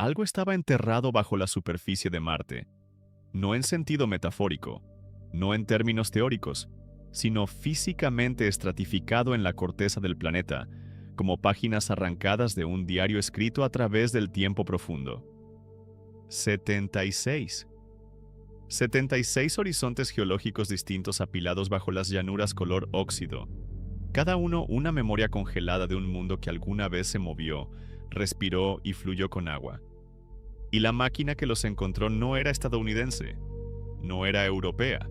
algo estaba enterrado bajo la superficie de Marte, no en sentido metafórico, no en términos teóricos, sino físicamente estratificado en la corteza del planeta, como páginas arrancadas de un diario escrito a través del tiempo profundo. 76. 76 horizontes geológicos distintos apilados bajo las llanuras color óxido, cada uno una memoria congelada de un mundo que alguna vez se movió, respiró y fluyó con agua. Y la máquina que los encontró no era estadounidense, no era europea,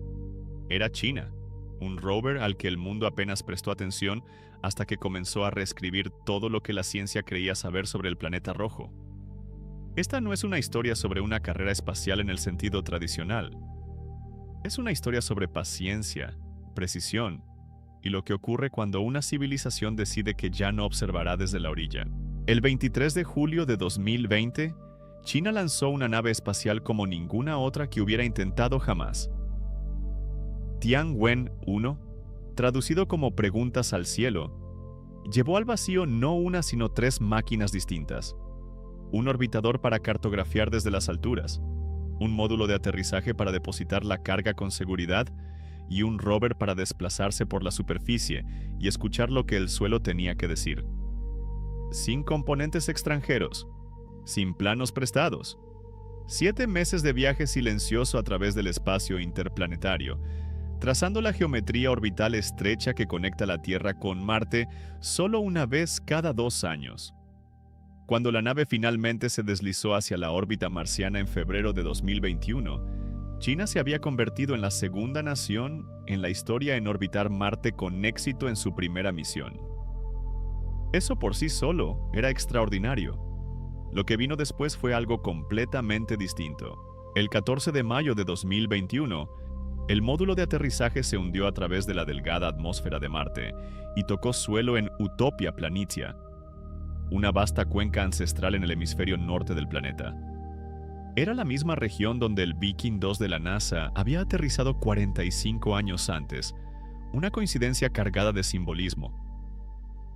era china, un rover al que el mundo apenas prestó atención hasta que comenzó a reescribir todo lo que la ciencia creía saber sobre el planeta rojo. Esta no es una historia sobre una carrera espacial en el sentido tradicional. Es una historia sobre paciencia, precisión, y lo que ocurre cuando una civilización decide que ya no observará desde la orilla. El 23 de julio de 2020, China lanzó una nave espacial como ninguna otra que hubiera intentado jamás. Tianwen-1, traducido como Preguntas al Cielo, llevó al vacío no una sino 3 máquinas distintas. Un orbitador para cartografiar desde las alturas, un módulo de aterrizaje para depositar la carga con seguridad y un rover para desplazarse por la superficie y escuchar lo que el suelo tenía que decir. Sin componentes extranjeros, sin planos prestados. 7 meses de viaje silencioso a través del espacio interplanetario, trazando la geometría orbital estrecha que conecta la Tierra con Marte solo una vez cada 2 años. Cuando la nave finalmente se deslizó hacia la órbita marciana en febrero de 2021, China se había convertido en la segunda nación en la historia en orbitar Marte con éxito en su primera misión. Eso por sí solo era extraordinario. Lo que vino después fue algo completamente distinto. El 14 de mayo de 2021, el módulo de aterrizaje se hundió a través de la delgada atmósfera de Marte y tocó suelo en Utopia Planitia, una vasta cuenca ancestral en el hemisferio norte del planeta. Era la misma región donde el Viking 2 de la NASA había aterrizado 45 años antes, una coincidencia cargada de simbolismo.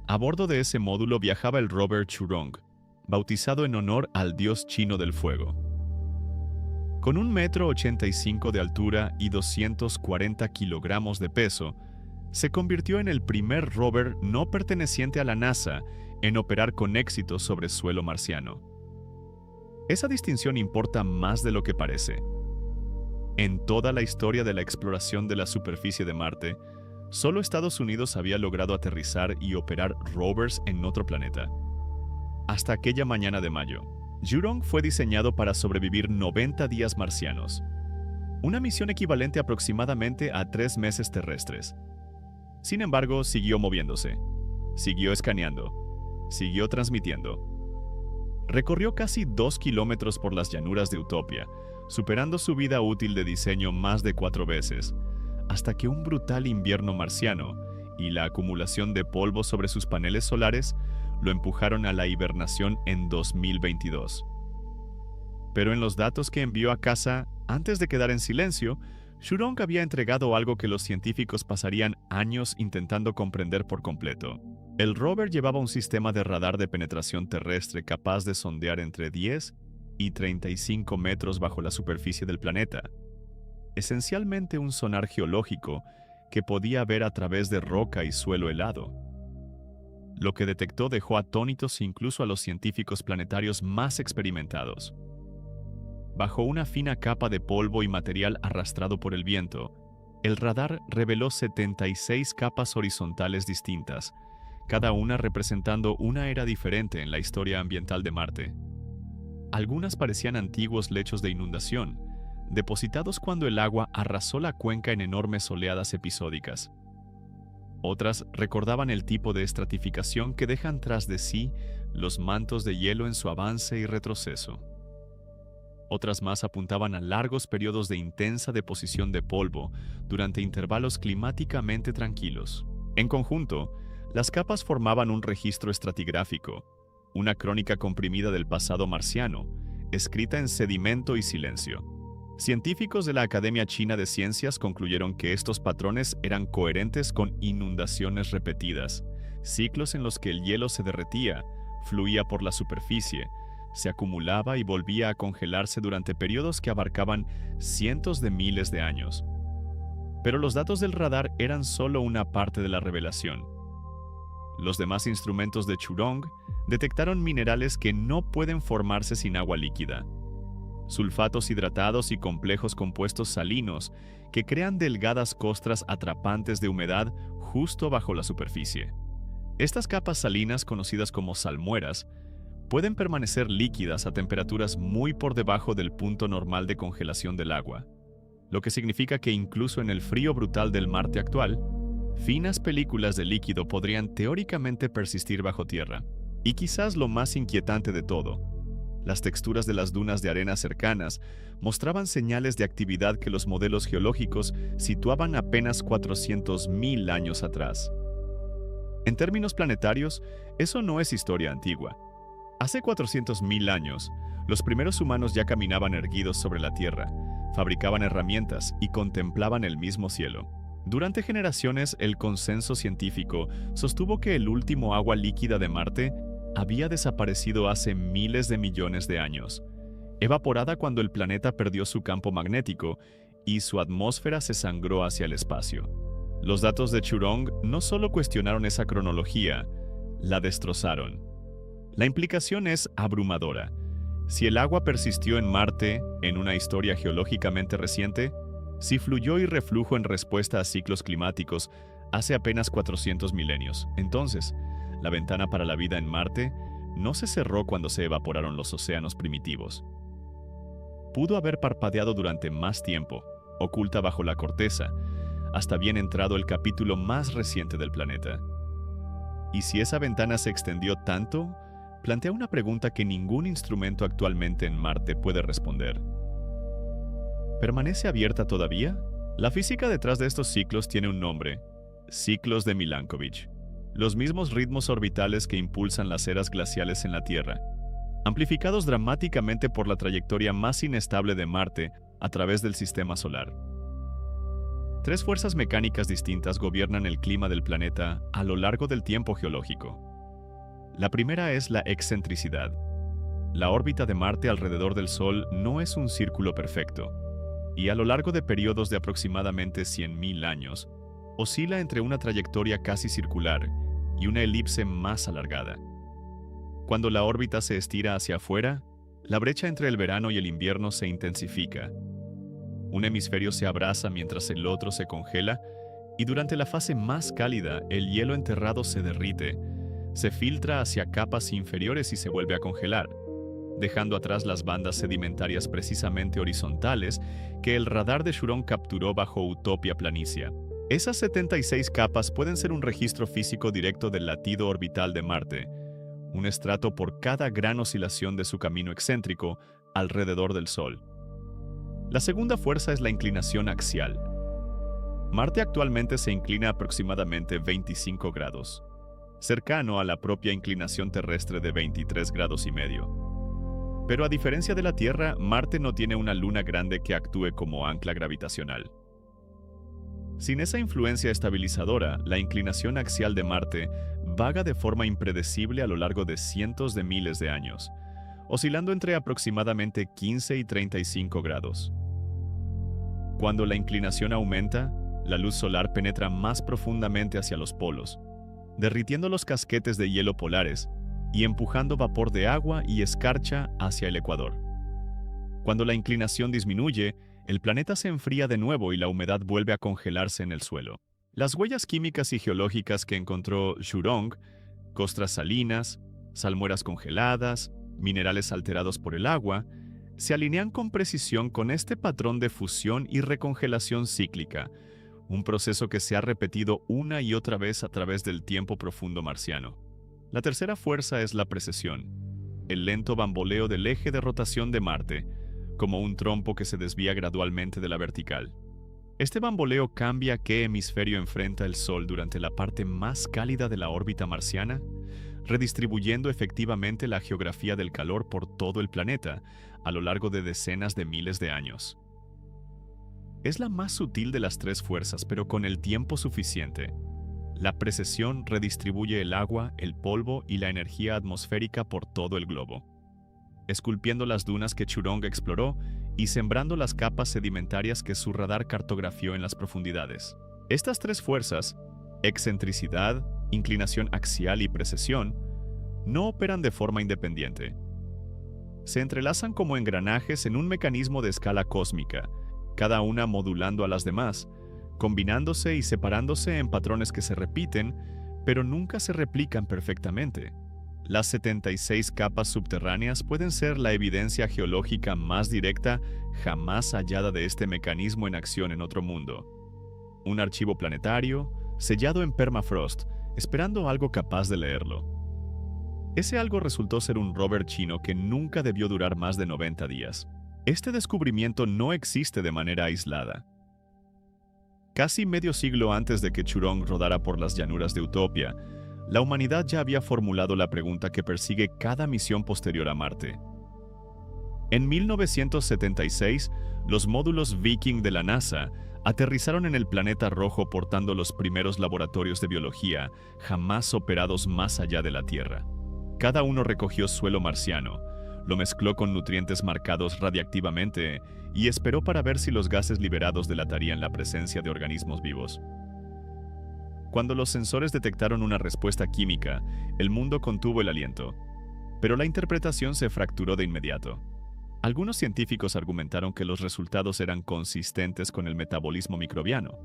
A bordo de ese módulo viajaba el rover Churong, bautizado en honor al dios chino del fuego. Con 1,85 m de altura y 240 kilogramos de peso, se convirtió en el primer rover no perteneciente a la NASA en operar con éxito sobre suelo marciano. Esa distinción importa más de lo que parece. En toda la historia de la exploración de la superficie de Marte, solo Estados Unidos había logrado aterrizar y operar rovers en otro planeta. Hasta aquella mañana de mayo, Zhurong fue diseñado para sobrevivir 90 días marcianos, una misión equivalente aproximadamente a 3 meses terrestres. Sin embargo, siguió moviéndose, siguió escaneando, siguió transmitiendo. Recorrió casi 2 kilómetros por las llanuras de Utopia, superando su vida útil de diseño más de 4 veces, hasta que un brutal invierno marciano y la acumulación de polvo sobre sus paneles solares lo empujaron a la hibernación en 2022. Pero en los datos que envió a casa, antes de quedar en silencio, Zhurong había entregado algo que los científicos pasarían años intentando comprender por completo. El rover llevaba un sistema de radar de penetración terrestre capaz de sondear entre 10 y 35 metros bajo la superficie del planeta. Esencialmente un sonar geológico que podía ver a través de roca y suelo helado. Lo que detectó dejó atónitos incluso a los científicos planetarios más experimentados. Bajo una fina capa de polvo y material arrastrado por el viento, el radar reveló 76 capas horizontales distintas, cada una representando una era diferente en la historia ambiental de Marte. Algunas parecían antiguos lechos de inundación, depositados cuando el agua arrasó la cuenca en enormes oleadas episódicas. Otras recordaban el tipo de estratificación que dejan tras de sí los mantos de hielo en su avance y retroceso. Otras más apuntaban a largos periodos de intensa deposición de polvo durante intervalos climáticamente tranquilos. En conjunto, las capas formaban un registro estratigráfico, una crónica comprimida del pasado marciano, escrita en sedimento y silencio. Científicos de la Academia China de Ciencias concluyeron que estos patrones eran coherentes con inundaciones repetidas, ciclos en los que el hielo se derretía, fluía por la superficie, se acumulaba y volvía a congelarse durante periodos que abarcaban cientos de miles de años. Pero los datos del radar eran solo una parte de la revelación. Los demás instrumentos de Churong detectaron minerales que no pueden formarse sin agua líquida. Sulfatos hidratados y complejos compuestos salinos que crean delgadas costras atrapantes de humedad justo bajo la superficie. Estas capas salinas, conocidas como salmueras, pueden permanecer líquidas a temperaturas muy por debajo del punto normal de congelación del agua, lo que significa que incluso en el frío brutal del Marte actual, finas películas de líquido podrían teóricamente persistir bajo tierra. Y quizás lo más inquietante de todo, las texturas de las dunas de arena cercanas mostraban señales de actividad que los modelos geológicos situaban apenas 400.000 años atrás. En términos planetarios, eso no es historia antigua. Hace 400.000 años, los primeros humanos ya caminaban erguidos sobre la Tierra, fabricaban herramientas y contemplaban el mismo cielo. Durante generaciones, el consenso científico sostuvo que el último agua líquida de Marte había desaparecido hace miles de millones de años, evaporada cuando el planeta perdió su campo magnético y su atmósfera se sangró hacia el espacio. Los datos de Churong no solo cuestionaron esa cronología, la destrozaron. La implicación es abrumadora. Si el agua persistió en Marte en una historia geológicamente reciente, si fluyó y reflujo en respuesta a ciclos climáticos hace apenas 400 milenios, entonces, la ventana para la vida en Marte no se cerró cuando se evaporaron los océanos primitivos. Pudo haber parpadeado durante más tiempo, oculta bajo la corteza, hasta bien entrado el capítulo más reciente del planeta. Y si esa ventana se extendió tanto, plantea una pregunta que ningún instrumento actualmente en Marte puede responder. ¿Permanece abierta todavía? La física detrás de estos ciclos tiene un nombre: ciclos de Milankovitch. Los mismos ritmos orbitales que impulsan las eras glaciales en la Tierra, amplificados dramáticamente por la trayectoria más inestable de Marte a través del sistema solar. Tres fuerzas mecánicas distintas gobiernan el clima del planeta a lo largo del tiempo geológico. La primera es la excentricidad. La órbita de Marte alrededor del Sol no es un círculo perfecto, y a lo largo de periodos de aproximadamente 100.000 años, oscila entre una trayectoria casi circular y una elipse más alargada. Cuando la órbita se estira hacia afuera, la brecha entre el verano y el invierno se intensifica. Un hemisferio se abraza mientras el otro se congela, y durante la fase más cálida, el hielo enterrado se derrite, se filtra hacia capas inferiores y se vuelve a congelar, dejando atrás las bandas sedimentarias precisamente horizontales que el radar de Churong capturó bajo Utopia Planitia. Esas 76 capas pueden ser un registro físico directo del latido orbital de Marte, un estrato por cada gran oscilación de su camino excéntrico alrededor del Sol. La segunda fuerza es la inclinación axial. Marte actualmente se inclina aproximadamente 25 grados, cercano a la propia inclinación terrestre de 23 grados y medio. Pero a diferencia de la Tierra, Marte no tiene una luna grande que actúe como ancla gravitacional. Sin esa influencia estabilizadora, la inclinación axial de Marte vaga de forma impredecible a lo largo de cientos de miles de años, oscilando entre aproximadamente 15 y 35 grados. Cuando la inclinación aumenta, la luz solar penetra más profundamente hacia los polos, derritiendo los casquetes de hielo polares y empujando vapor de agua y escarcha hacia el ecuador. Cuando la inclinación disminuye, el planeta se enfría de nuevo y la humedad vuelve a congelarse en el suelo. Las huellas químicas y geológicas que encontró Churong, costras salinas, salmueras congeladas, minerales alterados por el agua, se alinean con precisión con este patrón de fusión y recongelación cíclica, un proceso que se ha repetido una y otra vez a través del tiempo profundo marciano. La tercera fuerza es la precesión, el lento bamboleo del eje de rotación de Marte, como un trompo que se desvía gradualmente de la vertical. Este bamboleo cambia qué hemisferio enfrenta el Sol durante la parte más cálida de la órbita marciana, redistribuyendo efectivamente la geografía del calor por todo el planeta a lo largo de decenas de miles de años. Es la más sutil de las tres fuerzas, pero con el tiempo suficiente. La precesión redistribuye el agua, el polvo y la energía atmosférica por todo el globo. esculpiendo las dunas que Churong exploró y sembrando las capas sedimentarias que su radar cartografió en las profundidades. Estas tres fuerzas, excentricidad, inclinación axial y precesión, no operan de forma independiente. Se entrelazan como engranajes en un mecanismo de escala cósmica, cada una modulando a las demás, combinándose y separándose en patrones que se repiten, pero nunca se replican perfectamente. Las 76 capas subterráneas pueden ser la evidencia geológica más directa jamás hallada de este mecanismo en acción en otro mundo. Un archivo planetario, sellado en permafrost, esperando algo capaz de leerlo. Ese algo resultó ser un rover chino que nunca debió durar más de 90 días. Este descubrimiento no existe de manera aislada. Casi medio siglo antes de que Churong rodara por las llanuras de Utopia, la humanidad ya había formulado la pregunta que persigue cada misión posterior a Marte. En 1976, los módulos Viking de la NASA aterrizaron en el planeta rojo portando los primeros laboratorios de biología jamás operados más allá de la Tierra. Cada uno recogió suelo marciano, lo mezcló con nutrientes marcados radiactivamente y esperó para ver si los gases liberados delatarían la presencia de organismos vivos. Cuando los sensores detectaron una respuesta química, el mundo contuvo el aliento, pero la interpretación se fracturó de inmediato. Algunos científicos argumentaron que los resultados eran consistentes con el metabolismo microbiano.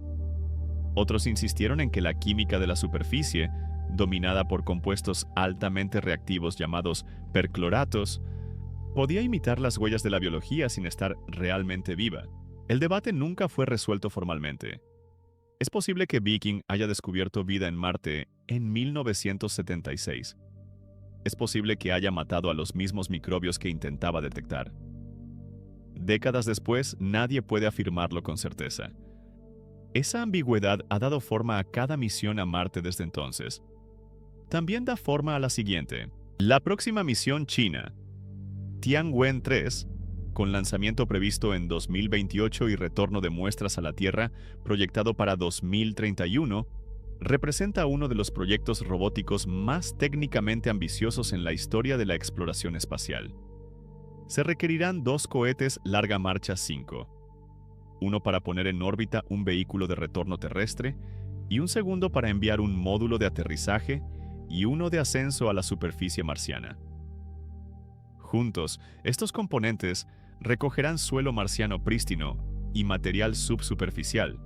Otros insistieron en que la química de la superficie, dominada por compuestos altamente reactivos llamados percloratos, podía imitar las huellas de la biología sin estar realmente viva. El debate nunca fue resuelto formalmente. Es posible que Viking haya descubierto vida en Marte en 1976. Es posible que haya matado a los mismos microbios que intentaba detectar. Décadas después, nadie puede afirmarlo con certeza. Esa ambigüedad ha dado forma a cada misión a Marte desde entonces. También da forma a la siguiente. La próxima misión china, Tianwen-3, con lanzamiento previsto en 2028 y retorno de muestras a la Tierra proyectado para 2031, representa uno de los proyectos robóticos más técnicamente ambiciosos en la historia de la exploración espacial. Se requerirán 2 cohetes Larga Marcha 5, uno para poner en órbita un vehículo de retorno terrestre y un segundo para enviar un módulo de aterrizaje y uno de ascenso a la superficie marciana. Juntos, estos componentes recogerán suelo marciano prístino y material subsuperficial,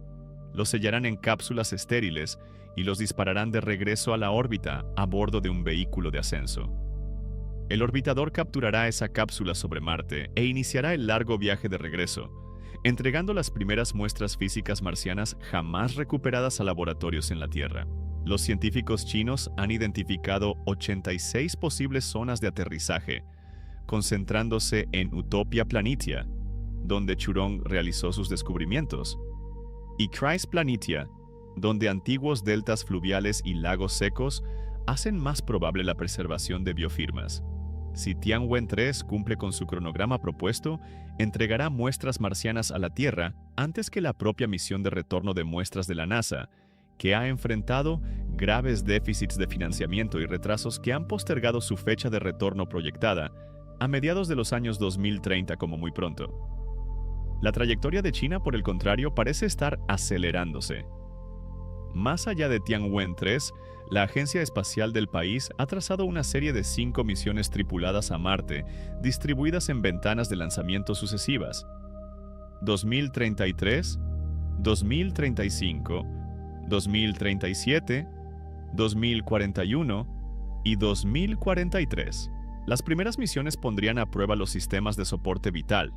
los sellarán en cápsulas estériles y los dispararán de regreso a la órbita a bordo de un vehículo de ascenso. El orbitador capturará esa cápsula sobre Marte e iniciará el largo viaje de regreso, entregando las primeras muestras físicas marcianas jamás recuperadas a laboratorios en la Tierra. Los científicos chinos han identificado 86 posibles zonas de aterrizaje, concentrándose en Utopia Planitia, donde Churong realizó sus descubrimientos, y Chryse Planitia, donde antiguos deltas fluviales y lagos secos hacen más probable la preservación de biofirmas. Si Tianwen-3 cumple con su cronograma propuesto, entregará muestras marcianas a la Tierra antes que la propia misión de retorno de muestras de la NASA, que ha enfrentado graves déficits de financiamiento y retrasos que han postergado su fecha de retorno proyectada a mediados de los años 2030 como muy pronto. La trayectoria de China, por el contrario, parece estar acelerándose. Más allá de Tianwen-3, la Agencia Espacial del país ha trazado una serie de 5 misiones tripuladas a Marte, distribuidas en ventanas de lanzamiento sucesivas: 2033, 2035, 2037, 2041 y 2043. Las primeras misiones pondrían a prueba los sistemas de soporte vital,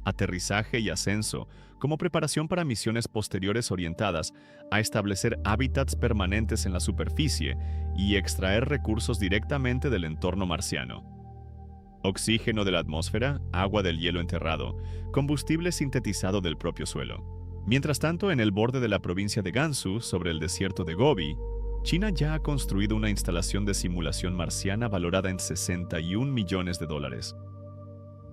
aterrizaje y ascenso, como preparación para misiones posteriores orientadas a establecer hábitats permanentes en la superficie y extraer recursos directamente del entorno marciano. Oxígeno de la atmósfera, agua del hielo enterrado, combustible sintetizado del propio suelo. Mientras tanto, en el borde de la provincia de Gansu, sobre el desierto de Gobi, China ya ha construido una instalación de simulación marciana valorada en $61 millones.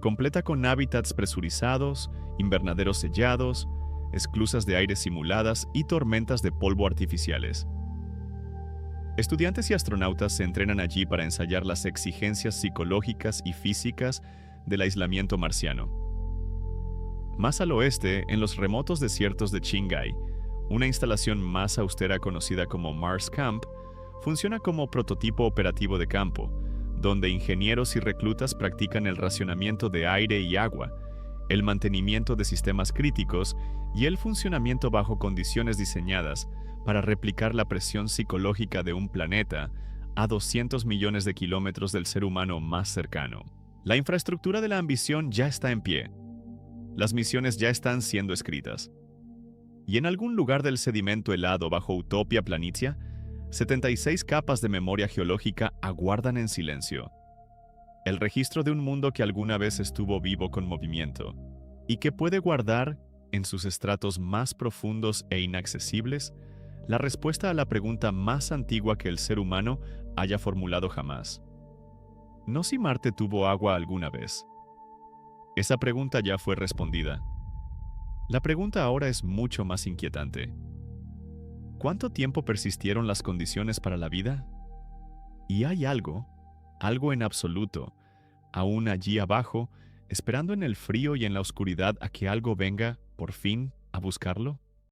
Completa con hábitats presurizados, invernaderos sellados, esclusas de aire simuladas y tormentas de polvo artificiales. Estudiantes y astronautas se entrenan allí para ensayar las exigencias psicológicas y físicas del aislamiento marciano. Más al oeste, en los remotos desiertos de Qinghai, una instalación más austera conocida como Mars Camp funciona como prototipo operativo de campo, donde ingenieros y reclutas practican el racionamiento de aire y agua, el mantenimiento de sistemas críticos y el funcionamiento bajo condiciones diseñadas para replicar la presión psicológica de un planeta a 200 millones de kilómetros del ser humano más cercano. La infraestructura de la ambición ya está en pie. Las misiones ya están siendo escritas. Y en algún lugar del sedimento helado bajo Utopia Planitia, 76 capas de memoria geológica aguardan en silencio. El registro de un mundo que alguna vez estuvo vivo con movimiento y que puede guardar, en sus estratos más profundos e inaccesibles, la respuesta a la pregunta más antigua que el ser humano haya formulado jamás. ¿No si Marte tuvo agua alguna vez? Esa pregunta ya fue respondida. La pregunta ahora es mucho más inquietante. ¿Cuánto tiempo persistieron las condiciones para la vida? ¿Y hay algo en absoluto, aún allí abajo, esperando en el frío y en la oscuridad a que algo venga, por fin, a buscarlo?